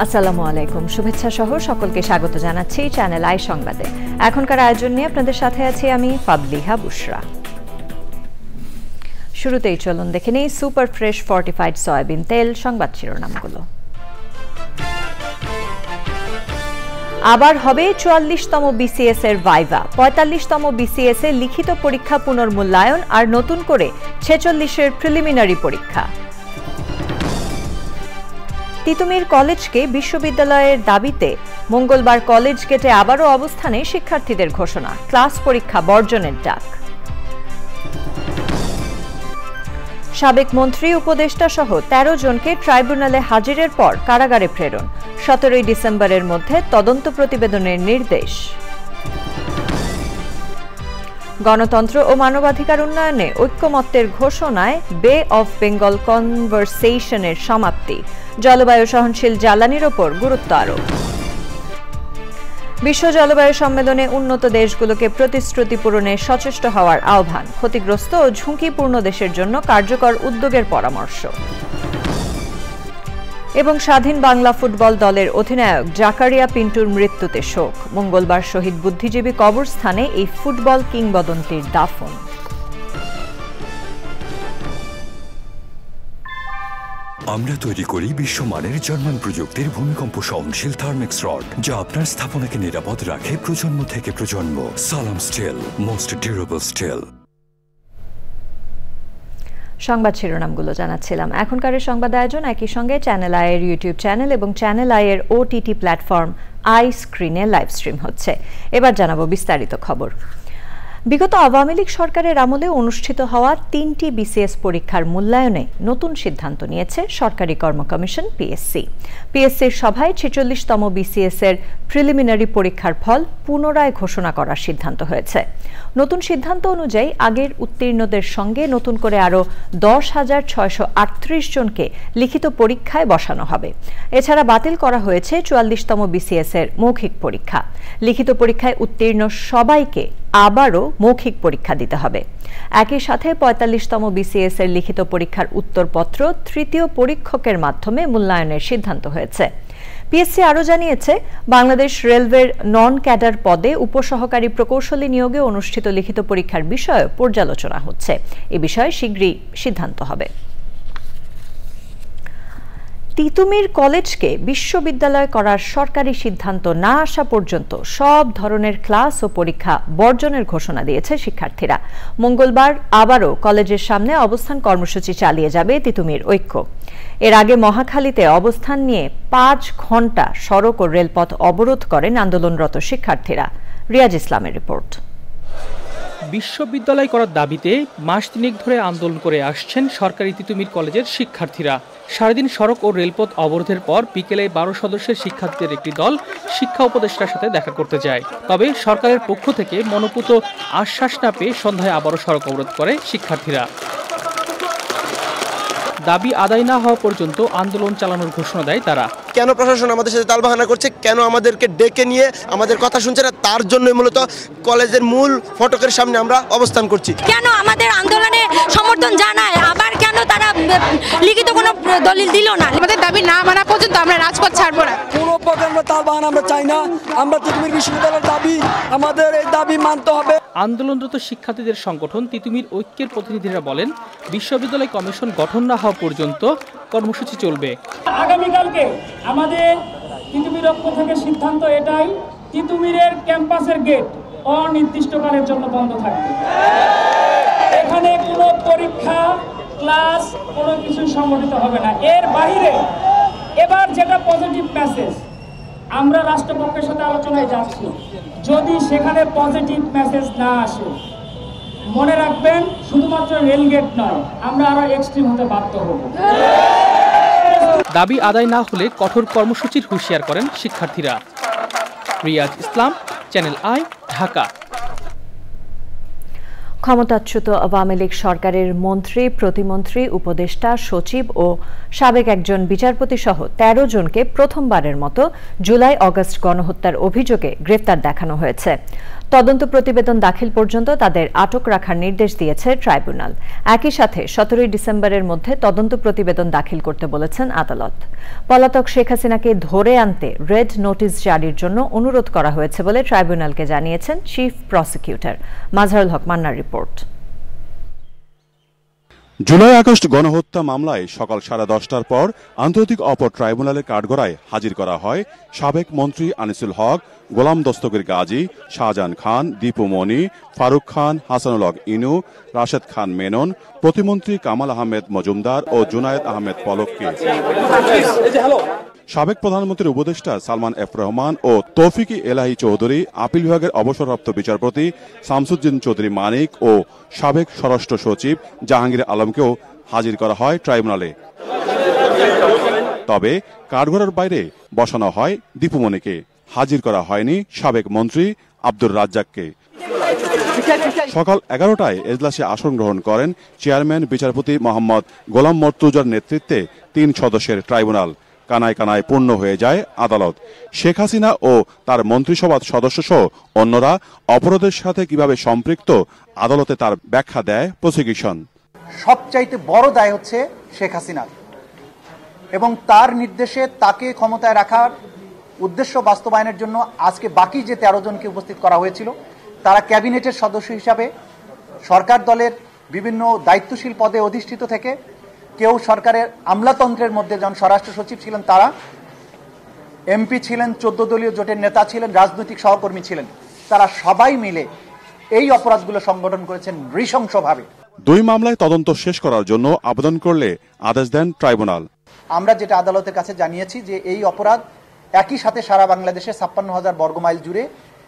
আসসালামু আলাইকুম, শুভেচ্ছা সহ সকলকে স্বাগত জানাচ্ছি চ্যানেল আই সংবাদে। এখনকার আয়োজন নিয়ে আপনাদের সাথে আছি আমি ফাদলিহা বুশরা। শুরুতেই চলুন দেখে নেই সুপার ফ্রেশ ফর্টিফাইড সয়াবিন তেল সংবাদ শিরোনামগুলো। আবার হবে 44তম বিসিএস এর ভাইভা, 45তম বিসিএস এর লিখিত পরীক্ষা পুনর্মূল্যায়ন আর নতুন করে 46 প্রিলিমিনারি পরীক্ষা। তিতুমির কলেজকে বিশ্ববিদ্যালয়ের দাবিতে মঙ্গলবার কলেজ গেটে আবারও অবস্থানে শিক্ষার্থীদের ঘোষণা, ক্লাস পরীক্ষা বর্জনের ডাক। সাবেক মন্ত্রী উপদেষ্টা সহ 13 জনকে ট্রাইব্যুনালে হাজিরের পর কারাগারে প্রেরণ, 17 ডিসেম্বরের মধ্যে তদন্ত প্রতিবেদনের নির্দেশ। গণতন্ত্র ও মানবাধিকার উন্নয়নে ঐক্যমত্যের ঘোষণায় বে অফ বেঙ্গল কনভারসেশনের সমাপ্তি, জলবায়ু সহনশীল জ্বালানির ওপর গুরুত্ব আরোপ। বিশ্ব জলবায়ু সম্মেলনে উন্নত দেশগুলোকে প্রতিশ্রুতি পূরণে সচেষ্ট হওয়ার আহ্বান, ক্ষতিগ্রস্ত ও ঝুঁকিপূর্ণ দেশের জন্য কার্যকর উদ্যোগের পরামর্শ। এবং স্বাধীন বাংলা ফুটবল দলের অধিনায়ক জাকারিয়া পিন্টুর মৃত্যুতে শোক, মঙ্গলবার শহীদ বুদ্ধিজীবী কবরস্থানে এই ফুটবল কিংবদন্তির দাফন। আমরা তৈরি করি বিশ্বমানের জার্মান প্রযুক্তির ভূমিকম্প সহনশীল থার্মেক্স রড, যা আপনার স্থাপনাকে নিরাপদ রাখে প্রজন্ম থেকে প্রজন্ম। সালাম স্টিল, মোস্ট ডিউরেবল স্টিল। সংবাদ শিরোনামগুলো জানাচ্ছিলাম। এখনকার সংবাদ আয়োজন একই সঙ্গে চ্যানেল আই এর ইউটিউব চ্যানেল এবং চ্যানেল আই এর ওটিটি প্ল্যাটফর্ম আই স্ক্রিনে লাইভ স্ট্রিম হচ্ছে। এবার জানাবো বিস্তারিত খবর। বিগত আওয়ামী লীগ সরকারের আমলে অনুষ্ঠিত হওয়া 3টি বিসিএস পরীক্ষার মূল্যায়নে নতুন সিদ্ধান্ত নিয়েছে সরকারি কর্ম কমিশন পিএসসি। পিএসসির সভায় 46তম বিসিএস এর প্রিলিমিনারি পরীক্ষার ফল পুনরায় ঘোষণা করার সিদ্ধান্ত হয়েছে। নতুন সিদ্ধান্ত অনুযায়ী আগের উত্তীর্ণদের সঙ্গে নতুন করে আরও 10,638 জনকে লিখিত পরীক্ষায় বসানো হবে। এছাড়া বাতিল করা হয়েছে 44তম বিসিএস এর মৌখিক পরীক্ষা। লিখিত পরীক্ষায় উত্তীর্ণ সবাইকে আবারও মৌখিক পরীক্ষা দিতে হবে। একই সাথে 45তম বিসিএস এর লিখিত পরীক্ষার উত্তরপত্র তৃতীয় পরীক্ষকের মাধ্যমে মূল্যায়নের সিদ্ধান্ত হয়েছে। পিএসসি আরও জানিয়েছে, বাংলাদেশ রেলওয়ের নন ক্যাডার পদে উপসহকারী প্রকৌশলী নিয়োগে অনুষ্ঠিত লিখিত পরীক্ষার বিষয়ে পর্যালোচনা হচ্ছে। এ বিষয়ে শীঘ্রই সিদ্ধান্ত হবে। তিতুমির কলেজকে বিশ্ববিদ্যালয় করার সরকারি সিদ্ধান্ত না আসা পর্যন্ত সব ধরনের ক্লাস ও পরীক্ষা বর্জনের ঘোষণা দিয়েছে শিক্ষার্থীরা। মঙ্গলবার আবারও কলেজের সামনে অবস্থান কর্মসূচি চালিয়ে যাবে তিতুমির ঐক্য। এর আগে মহাখালীতে অবস্থান নিয়ে 5 ঘণ্টা সড়ক ও রেলপথ অবরোধ করেন আন্দোলনরত শিক্ষার্থীরা। রিয়াজ ইসলামের রিপোর্ট। বিশ্ববিদ্যালয় করার দাবিতে মাস 3 ধরে আন্দোলন করে আসছেন সরকারি তিতুমির কলেজের শিক্ষার্থীরা। সারাদিন সড়ক ও রেলপথ অবরোধের পর বিকেলে 12 সদস্যের শিক্ষার্থীদের একটি দল শিক্ষা উপদেষ্টার সাথে দেখা করতে যায়। তবে সরকারের পক্ষ থেকে মনোপুত আশ্বাস না পেয়ে সন্ধ্যায় আবারও সড়ক অবরোধ করে শিক্ষার্থীরা। দাবি আদায় না হওয়া পর্যন্ত আন্দোলন চালানোর ঘোষণা দেয় তারা। কেন প্রশাসন আমাদের সাথে তালবাহানা করছে, কেন আমাদেরকে ডেকে নিয়ে আমাদের কথা শুনছে না, তার জন্যই মূলত কলেজের মূল ফটকের সামনে আমরা অবস্থান করছি। কেন আমাদের আন্দোলনে সমর্থন জানায়, আবার কেন তারা লিখিত কোনো দলিল দিল না? আমাদের দাবি না মানা পর্যন্ত আমরা রাজপথ ছাড়বো না। কোনো প্রকার আমরা তালবাহানা আমরা চাই না। আমরা তিতুমির বিশ্ববিদ্যালয়ের দাবি, আমাদের এই দাবি মানতে হবে। আন্দোলনরত শিক্ষার্থীদের সংগঠন তিতুমির ঐক্যের প্রতিনিধিরা বলেন, বিশ্ববিদ্যালয় কমিশন গঠন না হওয়া পর্যন্ত কর্মসূচি চলবে। আগামীকালকে আমাদের তিতুমির ঐক্য থেকে সিদ্ধান্ত এটাই, তিতুমিরের ক্যাম্পাসের গেট অনির্দিষ্টকালের জন্য বন্ধ থাকবে। এখানে কোনো পরীক্ষা, ক্লাস, কোনো কিছু সংগঠিত হবে না। এর বাইরে এবার যেটা পজিটিভ মেসেজ, আমরা রাষ্ট্রপক্ষের সাথে আলোচনায় যাচ্ছি, যদি সেখানে পজিটিভ মেসেজ না আসে, মনে রাখবেন শুধুমাত্র রেলগেট নয়, আমরা আরো এক্সট্রিম হতে বাধ্য হব। দাবি আদায় না হলে কঠোর কর্মসূচির হুঁশিয়ার করেন শিক্ষার্থীরা। রিয়াজ ইসলাম, চ্যানেল আই, ঢাকা। ক্ষমতাচ্যুত আওয়ামী লীগ সরকারের মন্ত্রী, প্রতিমন্ত্রী, উপদেষ্টা, সচিব ও সাবেক একজন বিচারপতি সহ ১৩ জনকে প্রথমবারের মতো জুলাই-অগস্ট গণহত্যার অভিযোগে গ্রেফতার দেখানো হয়েছে। তদন্ত প্রতিবেদন দাখিল পর্যন্ত তাদের আটক রাখার নির্দেশ দিয়েছে ট্রাইব্যুনাল। একই সাথে ১৭ ডিসেম্বরের মধ্যে তদন্ত প্রতিবেদন দাখিল করতে বলেছেন আদালত। পলাতক শেখ হাসিনাকে ধরে আনতে রেড নোটিশ জারির জন্য অনুরোধ করা হয়েছে বলে ট্রাইব্যুনালকে জানিয়েছেন চিফ প্রসিকিউটর। মাজহারুল হক মান্নার রিপোর্ট। জুলাই-আগস্ট গণহত্যা মামলায় সকাল 10:30টার পর আন্তর্জাতিক অপর ট্রাইব্যুনালের কাঠগড়ায় হাজির করা হয় সাবেক মন্ত্রী আনিসুল হক, গোলাম দস্তগীর গাজী, শাহজাহান খান, দীপু মনি, ফারুক খান, হাসানুল হক ইনু, রাশেদ খান মেনন, প্রতিমন্ত্রী কামাল আহমেদ মজুমদার ও জুনায়েদ আহমেদ পলককে। সাবেক প্রধানমন্ত্রীর উপদেষ্টা সালমান এফ রহমান ও তৌফিক এলাহি চৌধুরী, আপিল বিভাগের অবসরপ্রাপ্ত বিচারপতি শামসুদ্দিন চৌধুরী মানিক ও সাবেক স্বরাষ্ট্র সচিব জাহাঙ্গীর আলমকেও হাজির করা হয় ট্রাইব্যুনালে। তবে কাঠগড়ার বাইরে বসানো হয় দীপুমণিকে, হাজির করা হয়নি সাবেক মন্ত্রী আব্দুর রাজ্জাককে। সকাল 11টায় এজলাসে আসন গ্রহণ করেন চেয়ারম্যান বিচারপতি মোহাম্মদ গোলাম মর্তুজার নেতৃত্বে 3 সদস্যের ট্রাইব্যুনাল। কানায় কানায় পূর্ণ হয়ে যায় আদালত। শেখ হাসিনা ও তার মন্ত্রিসভার সদস্যসহ অন্যরা অপরাধের সাথে কিভাবে সম্পৃক্ত, আদালতে তার ব্যাখ্যা দেয় প্রসিকিউশন। সবচাইতে বড় দায় হচ্ছে শেখ হাসিনার, এবং তার নির্দেশে তাকে ক্ষমতায় রাখার উদ্দেশ্য বাস্তবায়নের জন্য আজকে বাকি যে 13 জনকে উপস্থিত করা হয়েছিল, তারা ক্যাবিনেটের সদস্য হিসাবে সরকার দলের বিভিন্ন দায়িত্বশীল পদে অধিষ্ঠিত থেকে, কেউ সরকারের আমলাতন্ত্রের মধ্যে যখন স্বরাষ্ট্র সচিব ছিলেন তারা, এমপি ছিলেন, 14 দলীয় জোটের নেতা ছিলেন, রাজনৈতিক সহকর্মী ছিলেন, তারা সবাই মিলে এই অপরাধগুলো সংগঠন করেছেন নৃশংসভাবে। 2 মামলায় তদন্ত শেষ করার জন্য আবেদন করলে আদেশ দেন ট্রাইব্যুনাল। আমরা যেটা আদালতের কাছে জানিয়েছি যে এই অপরাধ একই সাথে সারা বাংলাদেশে 56,000 বর্গমাইল জুড়ে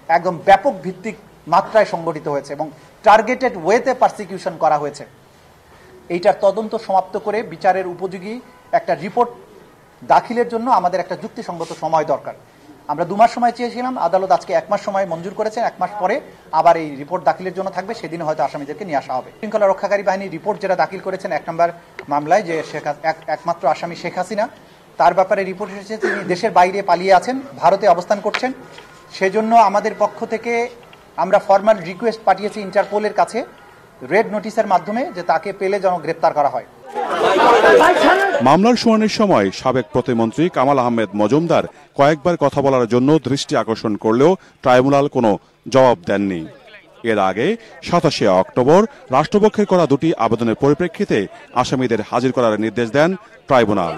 একদম ব্যাপক ভিত্তিক মাত্রায় সংগঠিত হয়েছে এবং টার্গেটেড ওয়েতে পারসিকিউশন করা হয়েছে। এইটার তদন্ত সমাপ্ত করে বিচারের উপযোগী একটা রিপোর্ট দাখিলের জন্য আমাদের একটা যুক্তিসঙ্গত সময় দরকার। আমরা 2 মাস সময় চেয়েছিলাম, আদালত আজকে 1 মাস সময় মঞ্জুর করেছেন। 1 মাস পরে আবার এই রিপোর্ট দাখিলের জন্য থাকবে, সেদিন হয়তো আসামিদেরকে নিয়ে আসা হবে। শৃঙ্খলা রক্ষাকারী বাহিনীর রিপোর্ট যেটা দাখিল করেছেন 1 নম্বর মামলায়, যে একমাত্র আসামি শেখ হাসিনা, তার ব্যাপারে রিপোর্ট এসেছে তিনি দেশের বাইরে পালিয়ে আছেন, ভারতে অবস্থান করছেন। সেজন্য আমাদের পক্ষ থেকে আমরা ফরমাল রিকোয়েস্ট পাঠিয়েছি ইন্টারপোলের কাছে রেড নোটিশের মাধ্যমে, যে তাকে পেলে যেন গ্রেপ্তার করা হয়। মামলার শুনানির সময় সাবেক প্রতিমন্ত্রী কামাল আহমেদ মজুমদার কয়েকবার কথা বলার জন্য দৃষ্টি আকর্ষণ করলেও ট্রাইব্যুনাল কোনো জবাব দেননি। এর আগে 27 অক্টোবর রাষ্ট্রপক্ষের করা 2টি আবেদনের পরিপ্রেক্ষিতে আসামিদের হাজির করার নির্দেশ দেন tribunal.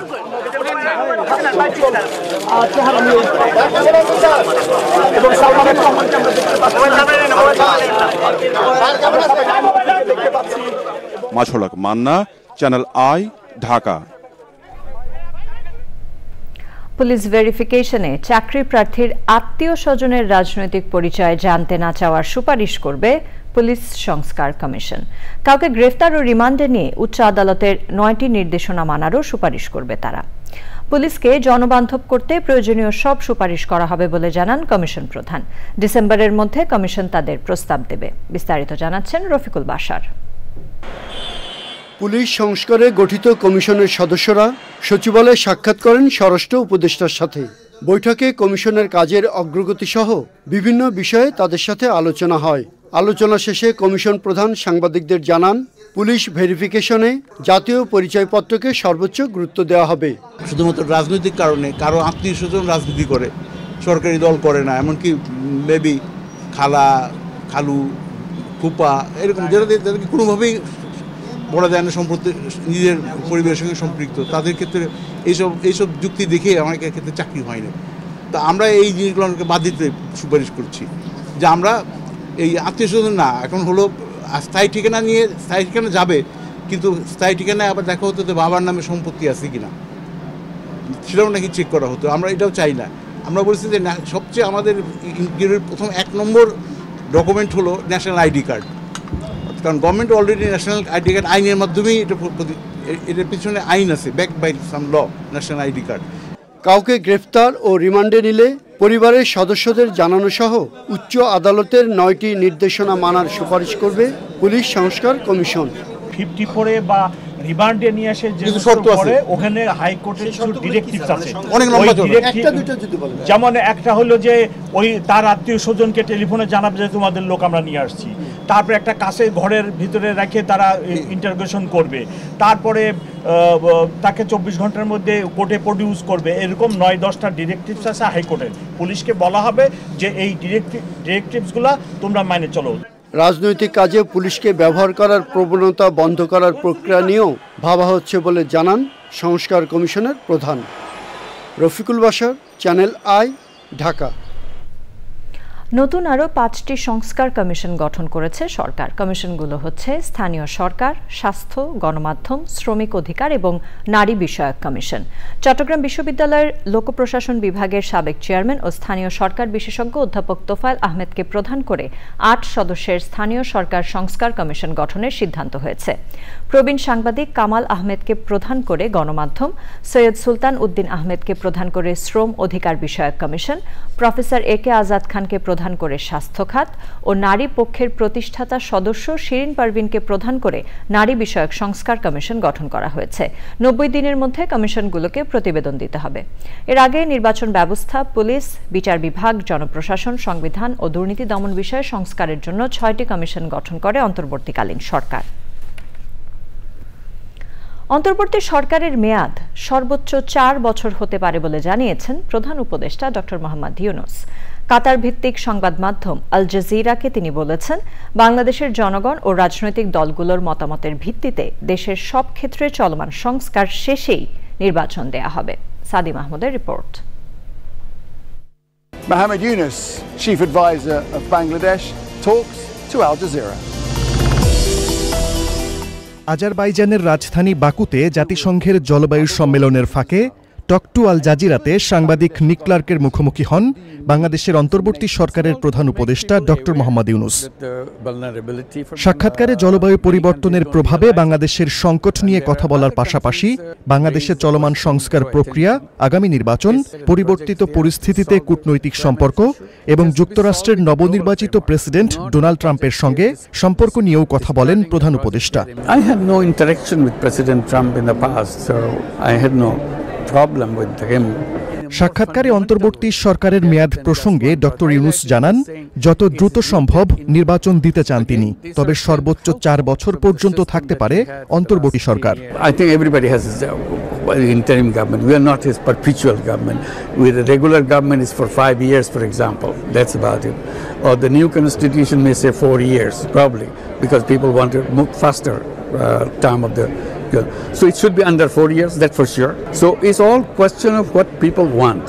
Mazharul Haque Manna, channel I, Dhaka. Police ভেরিফিকেশনে চাকরি প্রার্থীর আত্মীয় স্বজনের রাজনৈতিক পরিচয় জানতে না চাওয়ার সুপারিশ করবে পুলিশ সংস্কার কমিশন। কাউকে গ্রেফতার ও রিমান্ডে নিয়ে উচ্চ আদালতের 9টি নির্দেশনা মানারও সুপারিশ করবে তারা। পুলিশকে জনবান্ধব করতে প্রয়োজনীয় সব সুপারিশ করা হবে বলে জানান কমিশন প্রধান। ডিসেম্বরের মধ্যে কমিশন তাদের প্রস্তাব দেবে। বিস্তারিত জানাচ্ছেন রফিকুল বাশার। পুলিশ সংস্কারে গঠিত কমিশনের সদস্যরা সচিবালয়ে সাক্ষাৎ করেন স্বরাষ্ট্র উপদেষ্টার সাথে। বৈঠকে কমিশনের কাজের অগ্রগতি সহ বিভিন্ন বিষয়ে তাদের সাথে আলোচনা হয়। আলোচনা শেষে কমিশন প্রধান সাংবাদিকদের জানান, পুলিশ ভেরিফিকেশনে জাতীয় পরিচয়পত্রকে সর্বোচ্চ গুরুত্ব দেওয়া হবে। শুধুমাত্র রাজনৈতিক কারণে কারো আত্মীয় স্বজন রাজনীতি করে, সরকারি দল করে না, এমনকি বেবি, খালা, খালু, ফুপা, এরকম যাদেরকে কোনোভাবেই বলা যায় না সম্পর্কে নিজের পরিবারের সঙ্গে সম্পৃক্ত, তাদের ক্ষেত্রে এইসব যুক্তি দেখে অনেকের ক্ষেত্রে চাকরি হয় না। তা আমরা এই জিনিসগুলোকে বাদ দিতে সুপারিশ করছি, যে আমরা এই আত্মীয় স্বজন না, এখন হলো স্থায়ী ঠিকানা নিয়ে স্থায়ী ঠিকানা যাবে, কিন্তু স্থায়ী ঠিকানায় আবার দেখা হতো যে বাবার নামে সম্পত্তি আছে কিনা, সেটাও নাকি চেক করা হতো। আমরা এটাও চাই না। আমরা বলছি যে সবচেয়ে আমাদের প্রথম 1 নম্বর ডকুমেন্ট হলো ন্যাশনাল আইডি কার্ড, কারণ government already national ID card আইনের মাধ্যমেই এটার পিছনে আইন আছে, back by some law, national ID card. কাউকে গ্রেফতার ও রিমান্ডে নিলে পরিবারের সদস্যদের জানানো সহ উচ্চ আদালতের 9টি নির্দেশনা মানার সুপারিশ করবে পুলিশ সংস্কার কমিশন। 54 বা রিমান্ডে নিয়ে এসে যে শর্ত আছে ওখানে হাইকোর্টের কিছু ডিরেক্টিভস আছে, অনেক লম্বা চলে। একটা দুটো যদি বলেন, যেমন একটা হলো যে ওই তার আত্মীয় স্বজনকে টেলিফোনে জানাবে যে তোমাদের লোক আমরা নিয়ে আসছি, তারপরে একটা কাছে ঘরের ভিতরে রেখে তারা ইন্টারোগেশন করবে, তারপরে তাকে 24 ঘন্টার মধ্যে কোর্টে প্রডিউস করবে। এরকম 9-10টা ডিরেক্টিভস আছে হাইকোর্টের। পুলিশকে বলা হবে যে এই ডিরেক্টিভসগুলো তোমরা মেনে চলো। রাজনৈতিক কাজে পুলিশকে ব্যবহার করার প্রবণতা বন্ধ করার প্রক্রিয়া নিয়েও ভাবা হচ্ছে বলে জানান সংস্কার কমিশনের প্রধান। Rafiqul Bashar, channel I, Dhaka. নতুন আরও 5টি সংস্কার কমিশন গঠন করেছে সরকার। কমিশনগুলো হচ্ছে স্থানীয় সরকার, স্বাস্থ্য, গণমাধ্যম, শ্রমিক অধিকার এবং নারী বিষয়ক কমিশন। চট্টগ্রাম বিশ্ববিদ্যালয়ের লোকপ্রশাসন বিভাগের সাবেক চেয়ারম্যান ও স্থানীয় সরকার বিশেষজ্ঞ অধ্যাপক তোফায়েল আহমেদকে প্রধান করে 8 সদস্যের স্থানীয় সরকার সংস্কার কমিশন গঠনের সিদ্ধান্ত হয়েছে। প্রবীণ সাংবাদিক কামাল আহমেদকে প্রধান করে গণমাধ্যম, সৈয়দ সুলতান উদ্দিন আহমেদকে প্রধান করে শ্রম অধিকার বিষয়ক কমিশন, প্রফেসর একে আজাদ খানকে প্রধান করে স্বাস্থ্য খাত ও নারী পক্ষের প্রতিষ্ঠাতা সদস্য শিরিন পারভিনকে প্রধান করে নারী বিষয়ক সংস্কার কমিশন গঠন করা হয়েছে। 90 দিনের মধ্যে কমিশনগুলোকে প্রতিবেদন দিতে হবে। এর আগে নির্বাচন ব্যবস্থা, পুলিশ, বিচার বিভাগ, জনপ্রশাসন, সংবিধান ও দুর্নীতি দমন বিষয়ে সংস্কারের জন্য 6টি কমিশন গঠন করে অন্তর্বর্তীকালীন সরকার। অন্তর্বর্তী সরকারের মেয়াদ সর্বোচ্চ 4 বছর হতে পারে বলে জানিয়েছেন প্রধান উপদেষ্টা ডক্টর মোহাম্মদ ইউনূস। কাতার ভিত্তিক সংবাদ মাধ্যম আল জাজিরাকে তিনি বলেছেন, বাংলাদেশের জনগণ ও রাজনৈতিক দলগুলোর মতামতের ভিত্তিতে দেশের সব ক্ষেত্রে চলমান সংস্কার শেষেই নির্বাচন দেয়া হবে। সাদি মাহমুদের report. Mohammed Yunus, Chief Advisor of Bangladesh, talks to Al Jazeera. আজারবাইজানের রাজধানী বাকুতে জাতিসংঘের জলবায়ু সম্মেলনের ফাঁকে টক টু আল জাজিরাতে সাংবাদিক নিক ক্লার্কের মুখোমুখি হন বাংলাদেশের অন্তর্বর্তী সরকারের প্রধান উপদেষ্টা ডক্টর মোহাম্মদ ইউনূস। সাক্ষাৎকারে জলবায়ু পরিবর্তনের প্রভাবে বাংলাদেশের সংকট নিয়ে কথা বলার পাশাপাশি বাংলাদেশের চলমান সংস্কার প্রক্রিয়া, আগামী নির্বাচন, পরিবর্তিত পরিস্থিতিতে কূটনৈতিক সম্পর্ক এবং যুক্তরাষ্ট্রের নবনির্বাচিত প্রেসিডেন্ট ডোনাল্ড ট্রাম্পের সঙ্গে সম্পর্ক নিয়েও কথা বলেন প্রধান উপদেষ্টা। I had no interaction with President Trump in the past, so I had no problem with him. সাক্ষাৎকারে অন্তর্বর্তী সরকারের মেয়াদ প্রসঙ্গে ডক্টর ইউনূস জানান, যত দ্রুত সম্ভব নির্বাচন দিতে চান তিনি, তবে সর্বোচ্চ 4 বছর পর্যন্ত থাকতে পারে অন্তর্বর্তী সরকার। I think everybody has interim government. We are not his perpetual government. With a regular government is for 5 years, for example. That's about it. Or the new constitution may say 4 years, probably, because people want to move faster term of the. So it should be under 4 years, that's for sure. So it's all question of what people want.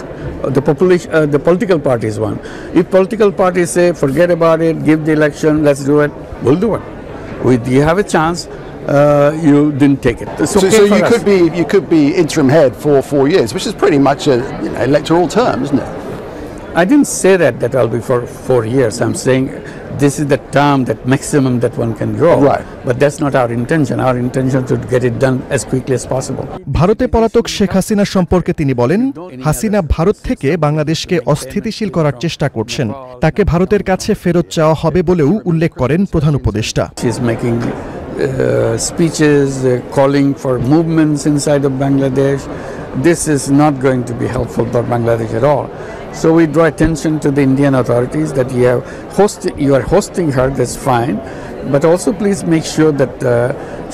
The population, the political parties want. If political parties say, forget about it, give the election, let's do it, we'll do it. You have a chance. You didn't take it. So you could be interim head for 4 years, which is pretty much an electoral term, isn't it? I didn't say that I'll be for 4 years. I'm saying this is the term, that maximum that one can go. Right. But that's not our intention. Our intention is to get it done as quickly as possible. ভারতে পলাতক শেখ হাসিনা সম্পর্কে তিনি বলেন, হাসিনা ভারত থেকে বাংলাদেশকে অস্থিতিশীল করার চেষ্টা করছেন, তাকে ভারতের কাছে ফেরত চাওয়া হবে বলেও উল্লেখ করেন প্রধান উপদেষ্টা। She's making speeches, calling for movements inside of Bangladesh. This is not going to be helpful for Bangladesh at all. So we draw attention to the Indian authorities that you are hosting her, that's fine, but also please make sure that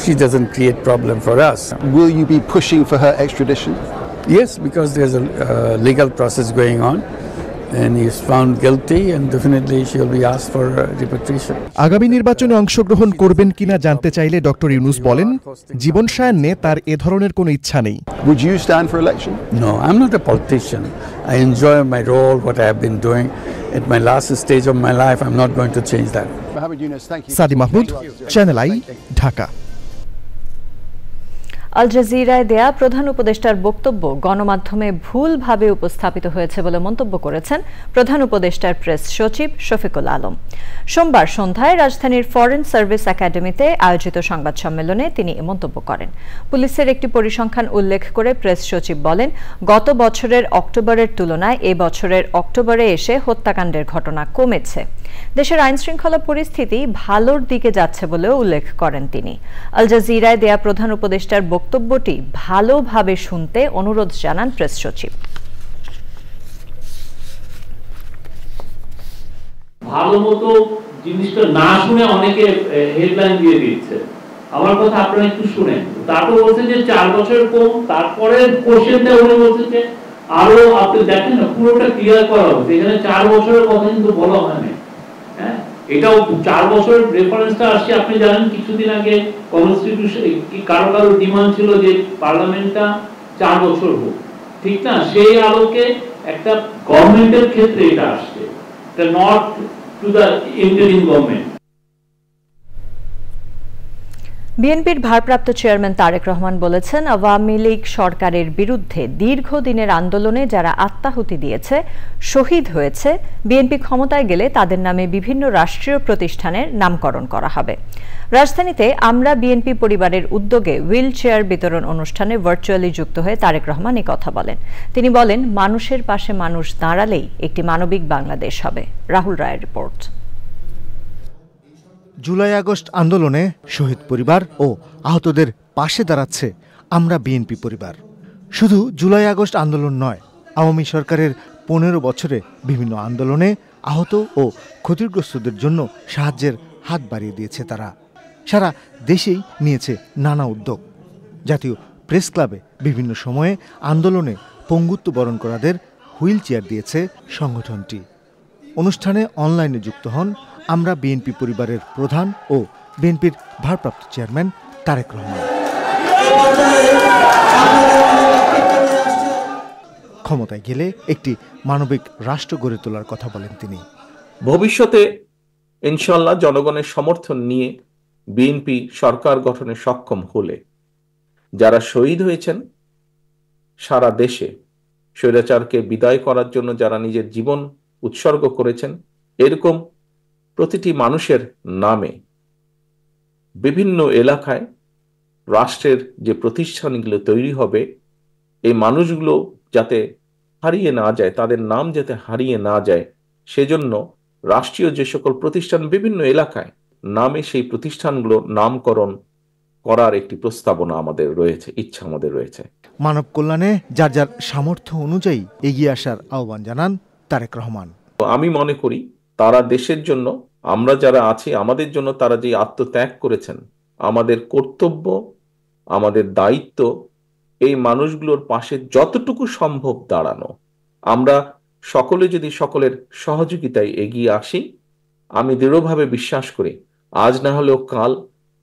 she doesn't create problem for us. Will you be pushing for her extradition? Yes, because there's a legal process going on. And he is found guilty and definitely she will be asked for repatriation. আগামী নির্বাচনে অংশগ্রহণ করবেন কিনা জানতে চাইলে doctor Yunus বলেন, জীবন সায়ান্নে তার এ ধরনের কোনো ইচ্ছা নেই। Would you stand for election? No, I'm not a politician. I enjoy my role, what I have been doing at my last stage of my life. I'm not going to change that. Mohammed Yunus, thank you. সাদি Mahmud, channel I, Dhaka. আল জাজিরায় দেয়া প্রধান উপদেষ্টার বক্তব্য গণমাধ্যমে ভুলভাবে উপস্থাপিত হয়েছে বলে মন্তব্য করেছেন প্রধান উপদেষ্টার প্রেস সচিব শফিকুল আলম। সোমবার সন্ধ্যায় রাজধানীর ফরেন সার্ভিস একাডেমিতে আয়োজিত সংবাদ সম্মেলনে তিনি এ মন্তব্য করেন। পুলিশের একটি পরিসংখ্যান উল্লেখ করে প্রেস সচিব বলেন, গত বছরের অক্টোবরের তুলনায় এ বছরের অক্টোবরে এসে হত্যাকাণ্ডের ঘটনা কমেছে। দেশের আইনশৃঙ্খলা পরিস্থিতি ভালোর দিকে যাচ্ছে বলেও উল্লেখ করেন তিনি। আল জাজিরায় দেয়া প্রধান উপদেষ্টার বক্তব্যটি ভালোভাবে শুনতে অনুরোধ জানান প্রেস সচিব। ভালো মতো জিনিসটা না শুনে অনেকে হেডলাইন দিয়ে দিচ্ছে। আমার কথা আপনারা একটু শুনেন। তারপর বলছে যে 4 বছরের কম, তারপরে কোশ্চেনটা উনি বলছে যে আরো আপনি দেখেন না পুরোটা ক্লিয়ার করা হচ্ছে, এখানে 4 বছরের কথা কিন্তু বলা হয় না। হ্যাঁ, এটাও 4 বছরের রেফারেন্সটা আসছে। আপনি জানেন কিছুদিন আগে কনস্টিটিউশন কারো ডিমান্ড ছিল যে পার্লামেন্টটা 4 বছর হোক, ঠিক না? সেই আলোকে একটা গভর্নমেন্টের ক্ষেত্রে এটা আসছে, এটা not to the interim government. বিএনপির ভারপ্রাপ্ত চেয়ারম্যান তারেক রহমান বলেছেন, আওয়ামী লীগ সরকারের বিরুদ্ধে দীর্ঘদিনের আন্দোলনে যারা আত্মাহুতি দিয়েছে, শহীদ হয়েছে, বিএনপি ক্ষমতায় গেলে তাদের নামে বিভিন্ন রাষ্ট্রীয় প্রতিষ্ঠানের নামকরণ করা হবে। রাজধানীতে আমরা বিএনপি পরিবারের উদ্যোগে হুইল চেয়ার বিতরণ অনুষ্ঠানে ভার্চুয়ালি যুক্ত হয়ে তারেক রহমান এই কথা বলেন। তিনি বলেন, মানুষের পাশে মানুষ দাঁড়ালেই একটি মানবিক বাংলাদেশ হবে। রাহুল রায়ের রিপোর্ট। জুলাই আগস্ট আন্দোলনে শহীদ পরিবার ও আহতদের পাশে দাঁড়াচ্ছে আমরা বিএনপি পরিবার। শুধু জুলাই আগস্ট আন্দোলন নয়, আওয়ামী সরকারের 15 বছরে বিভিন্ন আন্দোলনে আহত ও ক্ষতিগ্রস্তদের জন্য সাহায্যের হাত বাড়িয়ে দিয়েছে তারা। সারা দেশেই নিয়েছে নানা উদ্যোগ। জাতীয় প্রেস ক্লাবে বিভিন্ন সময়ে আন্দোলনে পঙ্গুত্ব বরণ করাদের হুইল চেয়ার দিয়েছে সংগঠনটি। অনুষ্ঠানে অনলাইনে যুক্ত হন আমরা বিএনপি পরিবারের প্রধান ও বিএনপির ভারপ্রাপ্ত চেয়ারম্যান তারেক রহমান। ক্ষমতায় গেলে একটি মানবিক রাষ্ট্র গড়ে তোলার কথা বলেন তিনি। ভবিষ্যতে ইনশাআল্লাহ জনগণের সমর্থন নিয়ে বিএনপি সরকার গঠনে সক্ষম হলে যারা শহীদ হয়েছেন সারা দেশে, স্বৈরাচারকে বিদায় করার জন্য যারা নিজের জীবন উৎসর্গ করেছেন, এরকম প্রতিটি মানুষের নামে বিভিন্ন এলাকায় রাষ্ট্রের যে প্রতিষ্ঠানগুলো তৈরি হবে, এই মানুষগুলো যাতে হারিয়ে না যায়, তাদের নাম যাতে হারিয়ে না যায়, সেজন্য রাষ্ট্রীয় যে সকল প্রতিষ্ঠান বিভিন্ন এলাকায় নামে সেই প্রতিষ্ঠানগুলো নামকরণ করার একটি প্রস্তাবনা আমাদের রয়েছে, ইচ্ছা আমাদের রয়েছে। মানব কল্যাণে যার যার সামর্থ্য অনুযায়ী এগিয়ে আসার আহ্বান জানান তারেক রহমান। আমি মনে করি তারা দেশের জন্য, আমরা যারা আছি আমাদের জন্য তারা যে আত্মত্যাগ করেছেন, আমাদের কর্তব্য, আমাদের দায়িত্ব এই মানুষগুলোর পাশে যতটুকু সম্ভব দাঁড়ানো। আমরা সকলে যদি সকলের সহযোগিতায় এগিয়ে আসি, আমি দৃঢ়ভাবে বিশ্বাস করি আজ না হলেও কাল,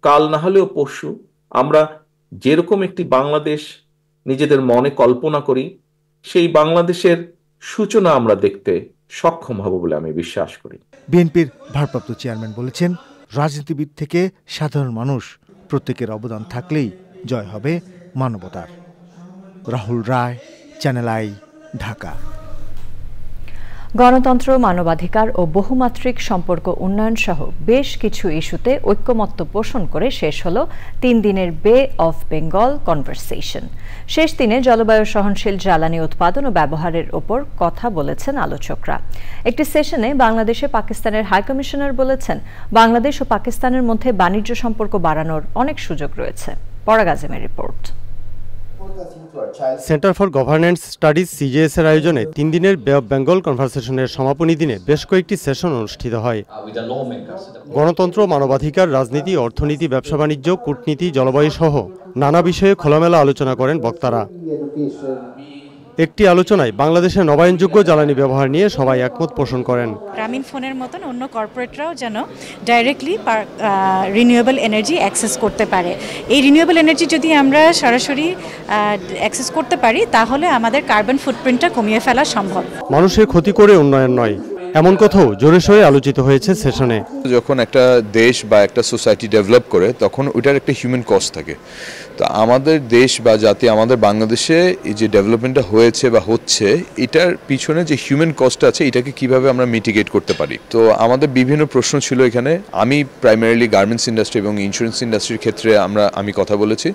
কাল না হলেও পরশু আমরা যেরকম একটি বাংলাদেশ নিজেদের মনে কল্পনা করি, সেই বাংলাদেশের সূচনা আমরা দেখতে সক্ষম হব বলে আমি বিশ্বাস করি। বিএনপির ভারপ্রাপ্ত চেয়ারম্যান বলেছেন, রাজনীতিবিদ থেকে সাধারণ মানুষ প্রত্যেকের অবদান থাকলেই জয় হবে মানবতার। রাহুল রায়, চ্যানেল আই, ঢাকা। গণতন্ত্র, মানবাধিকার ও বহুমাত্রিক সম্পর্ক উন্নয়ন সহ বেশ কিছু ইস্যুতে ঐক্যমত্য পোষণ করে শেষ হলো 3 দিনের বে অফ বেঙ্গল কনভারসেশন। শেষ দিনে জলবায়ু সহনশীল জ্বালানি উৎপাদন ও ব্যবহারের ওপর কথা বলেছেন আলোচকরা। একটি সেশনে বাংলাদেশে পাকিস্তানের হাইকমিশনার বলেছেন, বাংলাদেশ ও পাকিস্তানের মধ্যে বাণিজ্য সম্পর্ক বাড়ানোর অনেক সুযোগ রয়েছে। পরাগ আজিমের report. Centre for governance studies CJS এর আয়োজনে 3 দিনের বে অফ বেঙ্গল কনভারসেশনের সমাপনী দিনে বেশ কয়েকটি সেশন অনুষ্ঠিত হয়। গণতন্ত্র, মানবাধিকার, রাজনীতি, অর্থনীতি, ব্যবসা বাণিজ্য, কূটনীতি, জলবায়ু সহ নানা বিষয়ে খোলামেলা আলোচনা করেন বক্তারা। একটি আলোচনায় বাংলাদেশের নবায়নযোগ্য জ্বালানি ব্যবহার নিয়ে সবাই একমত পোষণ করেন। গ্রামীণ ফোনের মতন অন্য কর্পোরেটরাও যেন ডাইরেক্টলি রিনিউয়েবল এনার্জি অ্যাক্সেস করতে পারে। এই রিনিউয়েবল এনার্জি যদি আমরা সরাসরি অ্যাক্সেস করতে পারি, তাহলে আমাদের কার্বন ফুটপ্রিন্টটা কমিয়ে ফেলা সম্ভব। মানুষের ক্ষতি করে উন্নয়ন নয়, এমন কথাও জোরে সোরে আলোচিত হয়েছে সেশনে। যখন একটা দেশ বা একটা সোসাইটি ডেভেলপ করে তখন ওইটার একটা হিউম্যান কস্ট থাকে। তো আমাদের দেশ বা জাতি, আমাদের বাংলাদেশে এই যে ডেভেলপমেন্টটা হয়েছে বা হচ্ছে, এটার পিছনে যে হিউম্যান কস্ট আছে এটাকে কিভাবে আমরা মিটিগেট করতে পারি। তো আমাদের বিভিন্ন প্রশ্ন ছিল এখানে। আমি প্রাইমারিলি গার্মেন্টস ইন্ডাস্ট্রি এবং ইন্স্যুরেন্স ইন্ডাস্ট্রির ক্ষেত্রে আমি কথা বলেছি,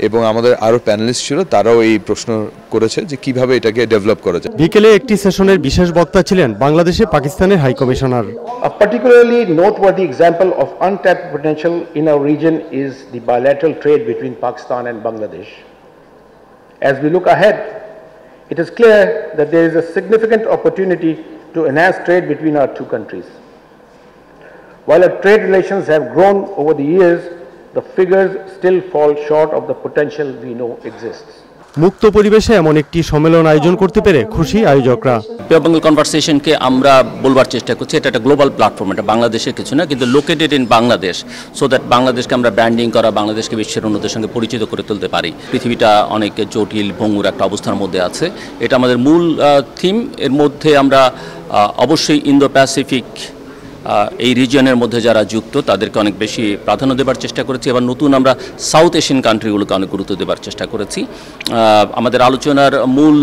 এবং আমাদের আরও প্যানেলিস্ট ছিল, তারাও এই প্রশ্ন করেছে যে কিভাবে এটাকে ডেভেলপ করা যায়। বিকেলে একটি সেশনের বিশেষ বক্তা ছিলেন বাংলাদেশে পাকিস্তানের high commissioner. A particularly noteworthy example of untapped potential in our region is the bilateral trade between Pakistan and Bangladesh. As we look ahead, it is clear that there is a significant opportunity to enhance trade between our two countries. While our trade relations have grown over the years, the figures still fall short of the potential we know exists. মুক্ত পরিবেশে এমন একটি সম্মেলন আয়োজন করতে পেরে খুশি আয়োজকরা। বে অফ বেঙ্গল কনভারসেশনকে আমরা বলবার চেষ্টা করছি এটা একটা গ্লোবাল প্ল্যাটফর্ম, এটা বাংলাদেশের কিছু না, কিন্তু located in Bangladesh, so that বাংলাদেশকে আমরা ব্র্যান্ডিং করা, বাংলাদেশকে বিশ্বের অন্যদের সঙ্গে পরিচিত করে তুলতে পারি। পৃথিবীটা অনেক জটিল ভঙ্গুর একটা অবস্থার মধ্যে আছে, এটা আমাদের মূল থিম। এর মধ্যে আমরা অবশ্যই ইন্দো প্যাসিফিক এই রিজিয়নের মধ্যে যারা যুক্ত তাদেরকে অনেক বেশি প্রাধান্য দেবার চেষ্টা করেছি। এবার নতুন আমরা সাউথ এশিয়ান কান্ট্রিগুলোকে অনেক গুরুত্ব দেবার চেষ্টা করেছি। আমাদের আলোচনার মূল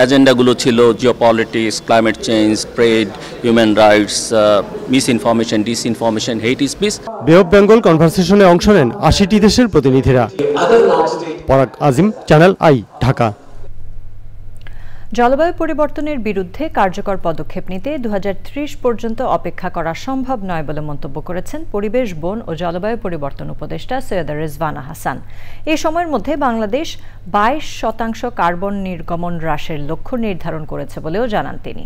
এজেন্ডাগুলো ছিল geopolitics, climate change, trade, human rights, misinformation, disinformation, hate speech. Bay of Bengal কনভারসেশনে অংশ নেন ৮০টি দেশের প্রতিনিধিরা। পরাগ আজিম, চ্যানেল আই, ঢাকা। জলবায়ু পরিবর্তনের বিরুদ্ধে কার্যকর পদক্ষেপ নিতে ২০৩০ পর্যন্ত অপেক্ষা করা সম্ভব নয় বলে মন্তব্য করেছেন পরিবেশ, বন ও জলবায়ু পরিবর্তন উপদেষ্টা সৈয়দা রেজওয়ানা হাসান। এই সময়ের মধ্যে বাংলাদেশ ২২% কার্বন নির্গমন হ্রাসের লক্ষ্য নির্ধারণ করেছে বলেও জানান তিনি।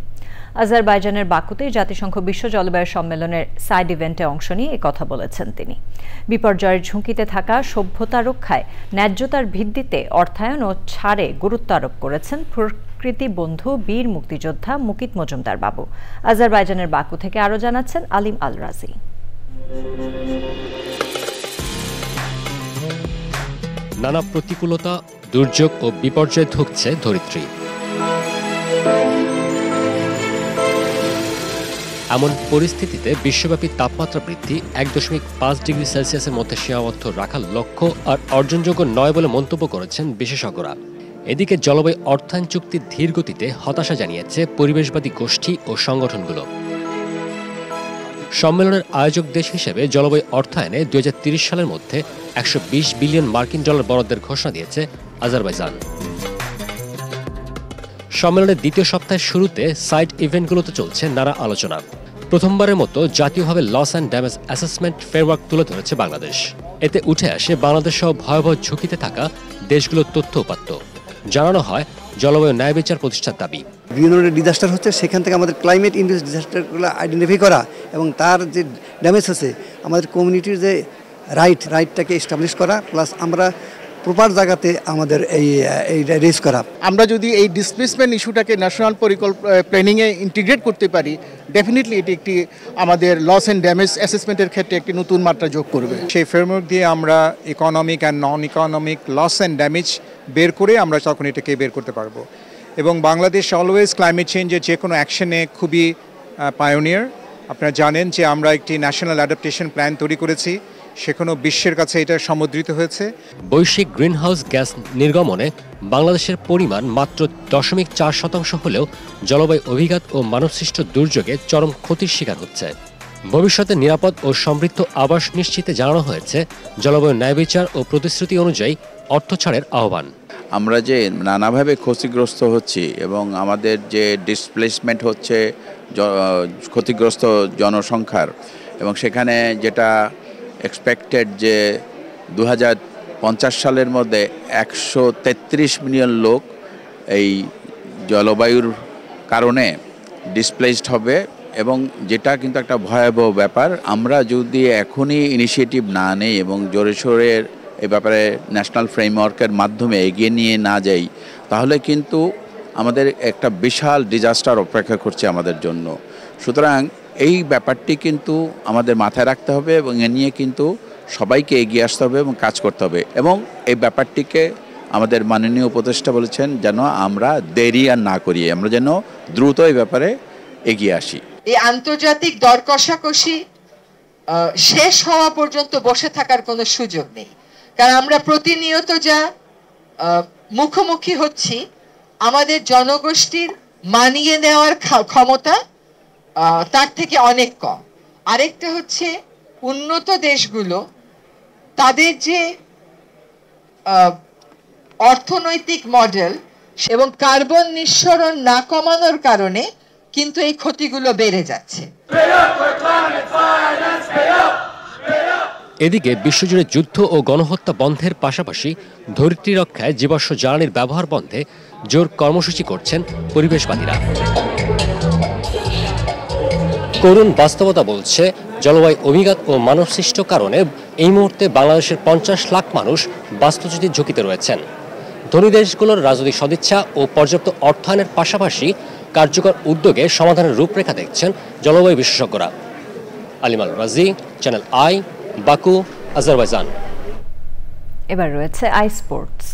আজারবাইজানের বাকুতে জাতিসংঘ বিশ্ব জলবায়ু সম্মেলনের সাইড ইভেন্টে অংশ নিয়ে একথা বলেছেন তিনি। বিপর্যয়ের ঝুঁকিতে থাকা সভ্যতা রক্ষায় ন্যায্যতার ভিত্তিতে অর্থায়ন ও ছাড়ে গুরুত্ব আরোপ করেছেন প্রকৃতি বন্ধু বীর মুক্তিযোদ্ধা মুকিত মজুমদার বাবু। আজারবাইজানের বাকু থেকে আরও জানাচ্ছেন আলিম আল রাজি। নানা প্রতিকূলতা, দুর্যোগ ও বিপর্যয়ে ধুঁকছে ধরিত্রী। এমন পরিস্থিতিতে বিশ্বব্যাপী তাপমাত্রা বৃদ্ধি ১.৫ ডিগ্রি সেলসিয়াসের মধ্যে সীমাবদ্ধ রাখার লক্ষ্য আর অর্জনযোগ্য নয় বলে মন্তব্য করেছেন বিশেষজ্ঞরা। এদিকে জলবায়ু অর্থায়ন চুক্তির ধীর গতিতে হতাশা জানিয়েছে পরিবেশবাদী গোষ্ঠী ও সংগঠনগুলো। সম্মেলনের আয়োজক দেশ হিসেবে জলবায়ু অর্থায়নে ২০৩০ সালের মধ্যে ১২০ বিলিয়ন মার্কিন ডলার বরাদ্দের ঘোষণা দিয়েছে আজারবাইজান। সম্মেলনের দ্বিতীয় সপ্তাহের শুরুতে সাইড ইভেন্টগুলোতে চলছে নানা আলোচনা। প্রথমবারের মতো জাতীয়ভাবে loss and damage assessment framework তুলে ধরেছে বাংলাদেশ। এতে উঠে আসে বাংলাদেশ সহ ভয়াবহ ঝুঁকিতে থাকা দেশগুলোর তথ্য উপাত্ত। জানানো হয় জলবায়ু ন্যায় বিচার প্রতিষ্ঠার দাবি। বিভিন্ন ধরনের ডিজাস্টার হচ্ছে, সেখান থেকে আমাদের ক্লাইমেট ইন্ডিউস ডিজাস্টারগুলো আইডেন্টিফাই করা এবং তার যে ড্যামেজ হচ্ছে আমাদের কমিউনিটির যে রাইটটাকে এস্টাবলিশ করা, প্লাস আমরা প্রপার জায়গাতে আমাদের এই রেজ করা। আমরা যদি এই ডিসপ্লেসমেন্ট ইস্যুটাকে ন্যাশনাল প্ল্যানিংয়ে ইন্টিগ্রেট করতে পারি, ডেফিনেটলি এটি একটি আমাদের লস অ্যান্ড ড্যামেজ অ্যাসেসমেন্টের ক্ষেত্রে একটি নতুন মাত্রা যোগ করবে। সেই ফ্রেমওয়ার্ক দিয়ে আমরা economic and non economic loss and damage বের করে আমরা তখন এটাকে বের করতে পারবো। এবং বাংলাদেশ অলওয়েজ ক্লাইমেট চেঞ্জের যে কোনো অ্যাকশনে খুবই পায়োনিয়ার। আপনারা জানেন যে আমরা একটি ন্যাশনাল অ্যাডাপ্টেশন প্ল্যান তৈরি করেছি, সেখানেও বিশ্বের কাছে এটা সমুদ্রিত হয়েছে। বৈশ্বিক গ্রিনহাউস গ্যাস নির্গমনে বাংলাদেশের পরিমাণ মাত্র 0.4% হলেও জলবায়ু অভিঘাত ও মানবসৃষ্ট দুর্যোগে চরম ক্ষতির শিকার হচ্ছে। ভবিষ্যতে নিরাপদ ও সমৃদ্ধ আবাস নিশ্চিতে জানানো হয়েছে জলবায়ু ন্যায় বিচার ও প্রতিশ্রুতি অনুযায়ী অর্থ ছাড়ের আহ্বান। আমরা যে নানাভাবে ক্ষতিগ্রস্ত হচ্ছি এবং আমাদের যে ডিসপ্লেসমেন্ট হচ্ছে ক্ষতিগ্রস্ত জনসংখ্যার, এবং সেখানে যেটা এক্সপেক্টেড যে 2050 সালের মধ্যে 133 মিলিয়ন লোক এই জলবায়ুর কারণে ডিসপ্লেসড হবে, এবং যেটা কিন্তু একটা ভয়াবহ ব্যাপার। আমরা যদি এখনই ইনিশিয়েটিভ না নেই এবং জোরে সোরে এই ব্যাপারে ন্যাশনাল ফ্রেমওয়ার্কের মাধ্যমে এগিয়ে নিয়ে না যাই, তাহলে কিন্তু আমাদের একটা বিশাল ডিজাস্টার অপেক্ষা করছে আমাদের জন্য। সুতরাং এই ব্যাপারটি কিন্তু আমাদের মাথায় রাখতে হবে এবং এ নিয়ে কিন্তু সবাইকে এগিয়ে আসতে হবে এবং কাজ করতে হবে। এবং এই ব্যাপারটিকে আমাদের মাননীয় উপদেষ্টা বলেছেন যেন আমরা দেরি আর না করি, আমরা যেন দ্রুত এই ব্যাপারে এগিয়ে আসি। এই আন্তর্জাতিক দর কষাকষি শেষ হওয়া পর্যন্ত বসে থাকার কোনো সুযোগ নেই, কারণ আমরা প্রতিনিয়ত যা মুখোমুখি হচ্ছি, আমাদের জনগোষ্ঠীর মানিয়ে নেওয়ার ক্ষমতা তার থেকে অনেক কম। আরেকটা হচ্ছে উন্নত দেশগুলো তাদের যে অর্থনৈতিক মডেল এবং কার্বন নিঃসরণ না কমানোর কারণে কিন্তু এই ক্ষতিগুলো বেড়ে যাচ্ছে। এদিকে বিশ্বজুড়ে যুদ্ধ ও গণহত্যা বন্ধের পাশাপাশি ধরিত্রী রক্ষায় জীবাশ্ম জ্বালানির ব্যবহার বন্ধে জোর কর্মসূচি করছেন পরিবেশবাদীরা। করুণ বাস্তবতা বলছে, জলবায়ু অভিঘাত ও মানবসৃষ্ট কারণে এই মুহূর্তে বাংলাদেশের 50 লাখ মানুষ বাস্তুচ্যুতির ঝুঁকিতে রয়েছেন। ধনী দেশগুলোর রাজনৈতিক সদিচ্ছা ও পর্যাপ্ত অর্থায়নের পাশাপাশি কার্যকর উদ্যোগে সমাধানের রূপরেখা দেখছেন জলবায়ু বিশেষজ্ঞরা। আলিমাল রাজি, চ্যানেল আই, বাকু, আজারবাইজান। এবার রয়েছে আই স্পোর্টস।